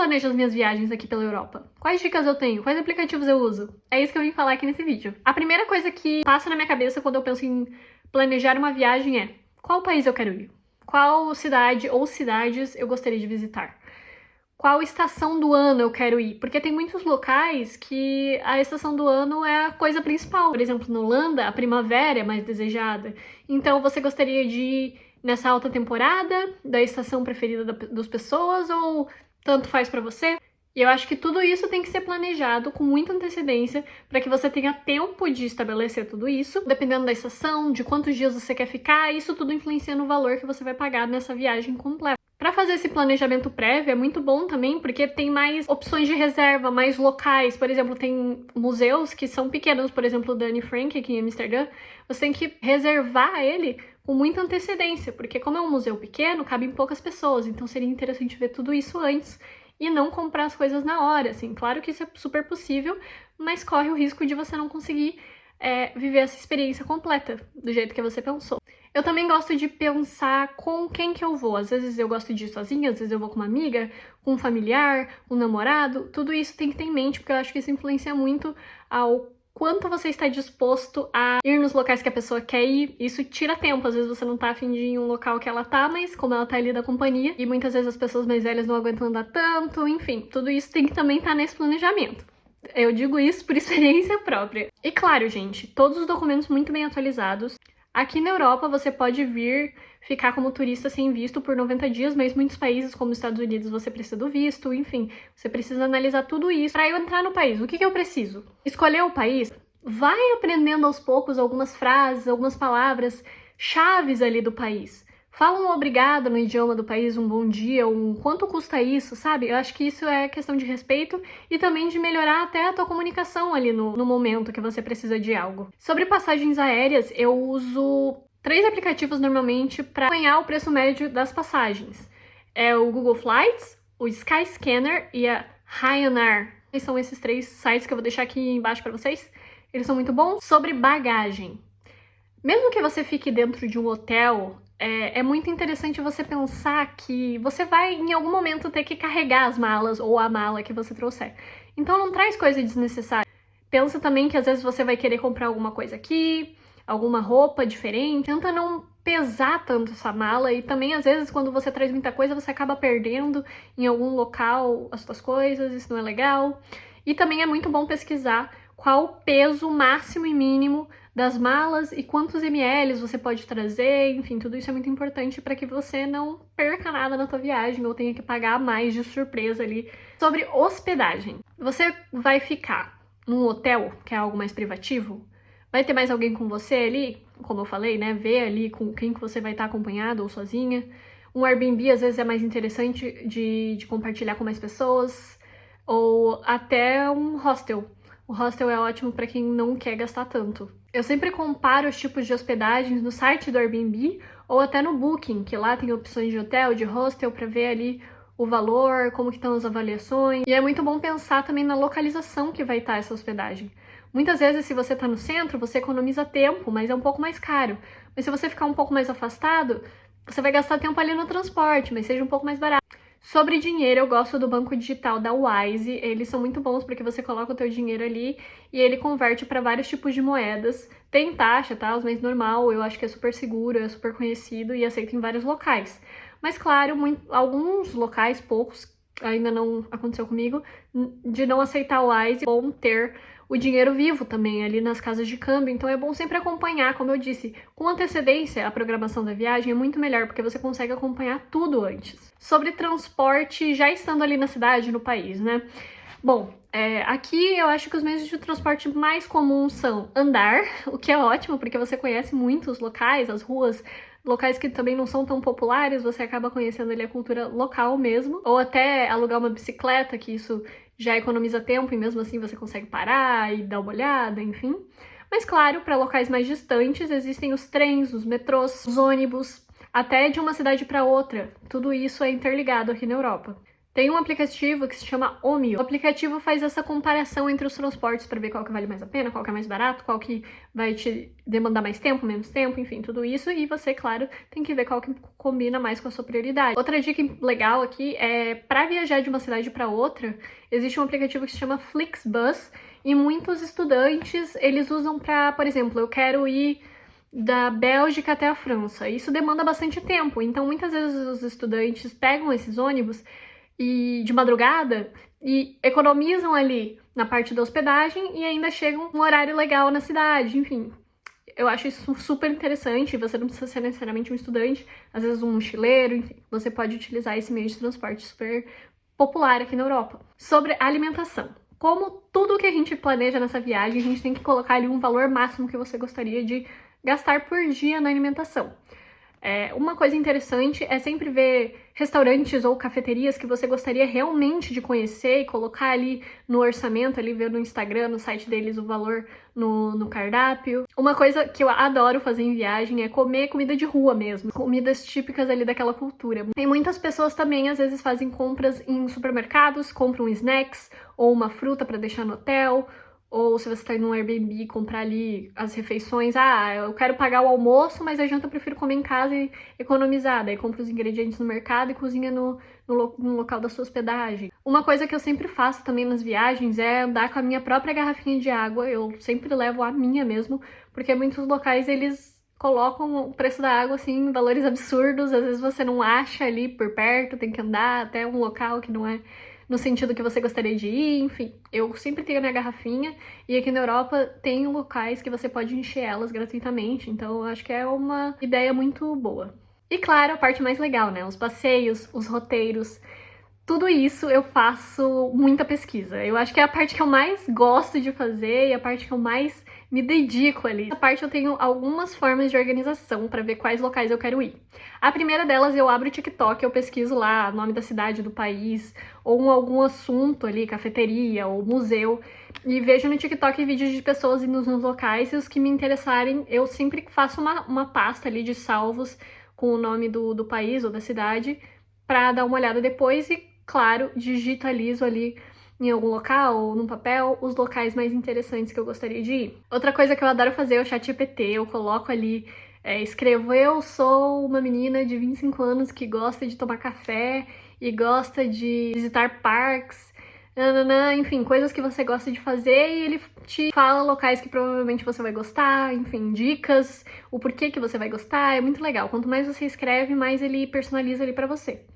planejo as minhas viagens aqui pela Europa? Quais dicas eu tenho? Quais aplicativos eu uso? É isso que eu vim falar aqui nesse vídeo. A primeira coisa que passa na minha cabeça quando eu penso em planejar uma viagem é: qual país eu quero ir? Qual cidade ou cidades eu gostaria de visitar? Qual estação do ano eu quero ir? Porque tem muitos locais que a estação do ano é a coisa principal. Por exemplo, na Holanda, a primavera é mais desejada. Então, você gostaria de ir nessa alta temporada, da estação preferida das pessoas, ou tanto faz pra você? E eu acho que tudo isso tem que ser planejado com muita antecedência para que você tenha tempo de estabelecer tudo isso, dependendo da estação, de quantos dias você quer ficar, isso tudo influencia no valor que você vai pagar nessa viagem completa. Para fazer esse planejamento prévio é muito bom também, porque tem mais opções de reserva, mais locais. Por exemplo, tem museus que são pequenos, por exemplo, o da Anne Frank aqui em Amsterdã. Você tem que reservar ele com muita antecedência, porque como é um museu pequeno, cabe em poucas pessoas, então seria interessante ver tudo isso antes e não comprar as coisas na hora, assim. Claro que isso é super possível, mas corre o risco de você não conseguir viver essa experiência completa, do jeito que você pensou. Eu também gosto de pensar com quem que eu vou. Às vezes eu gosto de ir sozinha, às vezes eu vou com uma amiga, com um familiar, um namorado. Tudo isso tem que ter em mente, porque eu acho que isso influencia muito ao quanto você está disposto a ir nos locais que a pessoa quer ir. Isso tira tempo, às vezes você não tá afim de ir em um local que ela tá, mas como ela tá ali da companhia, e muitas vezes as pessoas mais velhas não aguentam andar tanto, enfim, tudo isso tem que também estar nesse planejamento. Eu digo isso por experiência própria. E claro, gente, todos os documentos muito bem atualizados. Aqui na Europa você pode vir ficar como turista sem visto por 90 dias, mas muitos países, como os Estados Unidos, você precisa do visto, enfim, você precisa analisar tudo isso. Para eu entrar no país, o que eu preciso? Escolher o país, vai aprendendo aos poucos algumas frases, algumas palavras chaves ali do país. Fala um obrigado no idioma do país, um bom dia, um quanto custa isso, sabe? Eu acho que isso é questão de respeito e também de melhorar até a tua comunicação ali no momento que você precisa de algo. Sobre passagens aéreas, eu uso 3 aplicativos normalmente para acompanhar o preço médio das passagens. É o Google Flights, o Skyscanner e a Ryanair. São esses 3 sites que eu vou deixar aqui embaixo para vocês. Eles são muito bons. Sobre bagagem. Mesmo que você fique dentro de um hotel, é muito interessante você pensar que você vai, em algum momento, ter que carregar as malas ou a mala que você trouxer. Então não traz coisa desnecessária. Pensa também que às vezes você vai querer comprar alguma coisa aqui, alguma roupa diferente. Tenta não pesar tanto essa mala e também, às vezes, quando você traz muita coisa, você acaba perdendo em algum local as suas coisas, isso não é legal. E também é muito bom pesquisar qual o peso máximo e mínimo das malas e quantos ml você pode trazer, enfim, tudo isso é muito importante para que você não perca nada na tua viagem ou tenha que pagar mais de surpresa ali. Sobre hospedagem, você vai ficar num hotel, que é algo mais privativo? Vai ter mais alguém com você ali? Como eu falei, né, ver ali com quem que você vai estar acompanhado ou sozinha. Um Airbnb às vezes é mais interessante de compartilhar com mais pessoas, ou até um hostel. O hostel é ótimo para quem não quer gastar tanto. Eu sempre comparo os tipos de hospedagens no site do Airbnb ou até no Booking, que lá tem opções de hotel, de hostel, para ver ali o valor, como que estão as avaliações. E é muito bom pensar também na localização que vai estar essa hospedagem. Muitas vezes, se você está no centro, você economiza tempo, mas é um pouco mais caro. Mas se você ficar um pouco mais afastado, você vai gastar tempo ali no transporte, mas seja um pouco mais barato. Sobre dinheiro, eu gosto do banco digital da Wise. Eles são muito bons porque você coloca o teu dinheiro ali e ele converte para vários tipos de moedas. Tem taxa, tá? Mas normal, eu acho que é super seguro, é super conhecido e aceito em vários locais. Mas claro, alguns locais, poucos, ainda não aconteceu comigo, de não aceitar o Wise, vão ter o dinheiro vivo também ali nas casas de câmbio, então é bom sempre acompanhar, como eu disse, com antecedência a programação da viagem é muito melhor, porque você consegue acompanhar tudo antes. Sobre transporte, já estando ali na cidade, no país, né? Bom, aqui eu acho que os meios de transporte mais comuns são andar, o que é ótimo, porque você conhece muitos locais, as ruas, locais que também não são tão populares, você acaba conhecendo ali a cultura local mesmo, ou até alugar uma bicicleta, que isso já economiza tempo e mesmo assim você consegue parar e dar uma olhada, enfim. Mas claro, para locais mais distantes existem os trens, os metrôs, os ônibus, até de uma cidade para outra. Tudo isso é interligado aqui na Europa. Tem um aplicativo que se chama Omio. O aplicativo faz essa comparação entre os transportes para ver qual que vale mais a pena, qual que é mais barato, qual que vai te demandar mais tempo, menos tempo, enfim, tudo isso. E você, claro, tem que ver qual que combina mais com a sua prioridade. Outra dica legal aqui é, para viajar de uma cidade para outra, existe um aplicativo que se chama Flixbus e muitos estudantes, eles usam para, por exemplo, eu quero ir da Bélgica até a França. Isso demanda bastante tempo, então muitas vezes os estudantes pegam esses ônibus e de madrugada e economizam ali na parte da hospedagem e ainda chegam um horário legal na cidade, enfim. Eu acho isso super interessante, você não precisa ser necessariamente um estudante, às vezes um mochileiro, enfim, você pode utilizar esse meio de transporte super popular aqui na Europa. Sobre alimentação. Como tudo que a gente planeja nessa viagem, a gente tem que colocar ali um valor máximo que você gostaria de gastar por dia na alimentação. Uma coisa interessante é sempre ver restaurantes ou cafeterias que você gostaria realmente de conhecer e colocar ali no orçamento, ali ver no Instagram, no site deles o valor no cardápio. Uma coisa que eu adoro fazer em viagem é comer comida de rua mesmo, comidas típicas ali daquela cultura. Tem muitas pessoas também, às vezes, fazem compras em supermercados, compram snacks ou uma fruta para deixar no hotel, ou se você tá indo num Airbnb, comprar ali as refeições. Ah, eu quero pagar o almoço, mas a janta eu prefiro comer em casa e economizar. Daí compra os ingredientes no mercado e cozinha no local da sua hospedagem. Uma coisa que eu sempre faço também nas viagens é andar com a minha própria garrafinha de água. Eu sempre levo a minha mesmo, porque muitos locais eles colocam o preço da água assim em valores absurdos. Às vezes você não acha ali por perto, tem que andar até um local que não é no sentido que você gostaria de ir, enfim. Eu sempre tenho a minha garrafinha e aqui na Europa tem locais que você pode encher elas gratuitamente, então eu acho que é uma ideia muito boa. E claro, a parte mais legal, né? Os passeios, os roteiros, tudo isso eu faço muita pesquisa. Eu acho que é a parte que eu mais gosto de fazer e a parte que eu mais me dedico ali. Essa parte eu tenho algumas formas de organização para ver quais locais eu quero ir. A primeira delas, eu abro o TikTok, eu pesquiso lá o nome da cidade, do país, ou algum assunto ali, cafeteria ou museu, e vejo no TikTok vídeos de pessoas indo nos locais, e os que me interessarem, eu sempre faço uma pasta ali de salvos com o nome do país ou da cidade, para dar uma olhada depois e, claro, digitalizo ali em algum local ou num papel os locais mais interessantes que eu gostaria de ir. Outra coisa que eu adoro fazer é o ChatGPT. Eu coloco ali, escrevo: eu sou uma menina de 25 anos que gosta de tomar café e gosta de visitar parques, nananã, enfim, coisas que você gosta de fazer, e ele te fala locais que provavelmente você vai gostar, enfim, dicas, o porquê que você vai gostar. É muito legal. Quanto mais você escreve, mais ele personaliza ali pra você.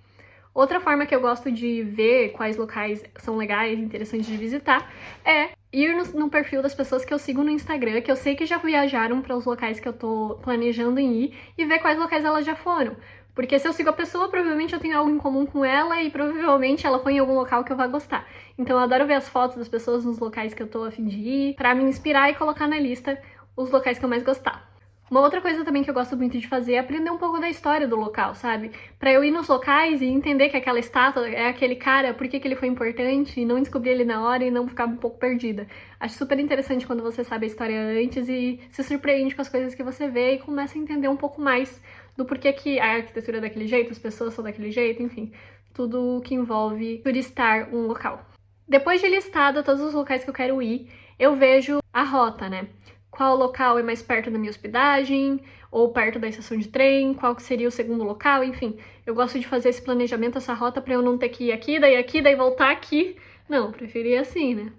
Outra forma que eu gosto de ver quais locais são legais e interessantes de visitar é ir no perfil das pessoas que eu sigo no Instagram, que eu sei que já viajaram para os locais que eu tô planejando em ir, e ver quais locais elas já foram. Porque se eu sigo a pessoa, provavelmente eu tenho algo em comum com ela e provavelmente ela foi em algum local que eu vou gostar. Então eu adoro ver as fotos das pessoas nos locais que eu tô a fim de ir, pra me inspirar e colocar na lista os locais que eu mais gostar. Uma outra coisa também que eu gosto muito de fazer é aprender um pouco da história do local, sabe? Pra eu ir nos locais e entender que aquela estátua é aquele cara, por que ele foi importante, e não descobrir ele na hora e não ficar um pouco perdida. Acho super interessante quando você sabe a história antes e se surpreende com as coisas que você vê e começa a entender um pouco mais do porquê que a arquitetura é daquele jeito, as pessoas são daquele jeito, enfim, tudo que envolve turistar um local. Depois de listada todos os locais que eu quero ir, eu vejo a rota, né? Qual local é mais perto da minha hospedagem, ou perto da estação de trem, qual que seria o segundo local, enfim. Eu gosto de fazer esse planejamento, essa rota, pra eu não ter que ir aqui, daí voltar aqui. Não, preferia assim, né?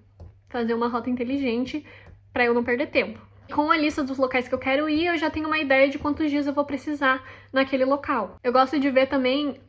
Fazer uma rota inteligente pra eu não perder tempo. Com a lista dos locais que eu quero ir, eu já tenho uma ideia de quantos dias eu vou precisar naquele local. Eu gosto de ver também,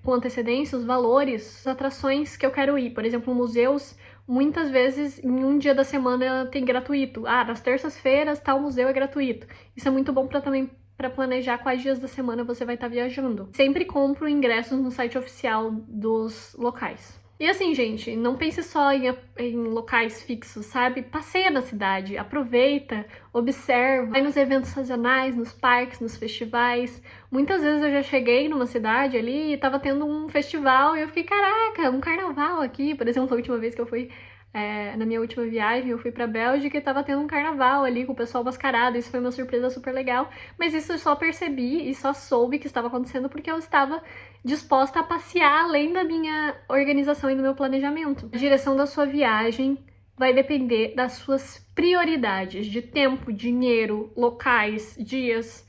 com antecedência, os valores, as atrações que eu quero ir. Por exemplo, museus, muitas vezes, em um dia da semana tem gratuito. Ah, nas terças-feiras, tal museu é gratuito. Isso é muito bom também para planejar quais dias da semana você vai estar viajando. Sempre compro ingressos no site oficial dos locais. E assim, gente, não pense só em locais fixos, sabe? Passeia na cidade, aproveita, observa, vai nos eventos sazonais, nos parques, nos festivais. Muitas vezes eu já cheguei numa cidade ali e tava tendo um festival e eu fiquei, caraca, um carnaval aqui. Por exemplo, a última vez que eu fui Na minha última viagem, eu fui pra Bélgica e tava tendo um carnaval ali com o pessoal mascarado. Isso foi uma surpresa super legal. Mas isso eu só percebi e só soube que estava acontecendo porque eu estava disposta a passear além da minha organização e do meu planejamento. A direção da sua viagem vai depender das suas prioridades de tempo, dinheiro, locais, dias.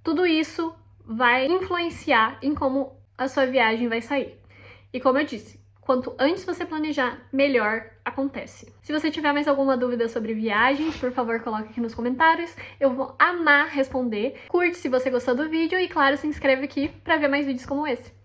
Tudo isso vai influenciar em como a sua viagem vai sair. E como eu disse, quanto antes você planejar, melhor acontece. Se você tiver mais alguma dúvida sobre viagens, por favor, coloque aqui nos comentários. Eu vou amar responder. Curte se você gostou do vídeo e, claro, se inscreve aqui para ver mais vídeos como esse.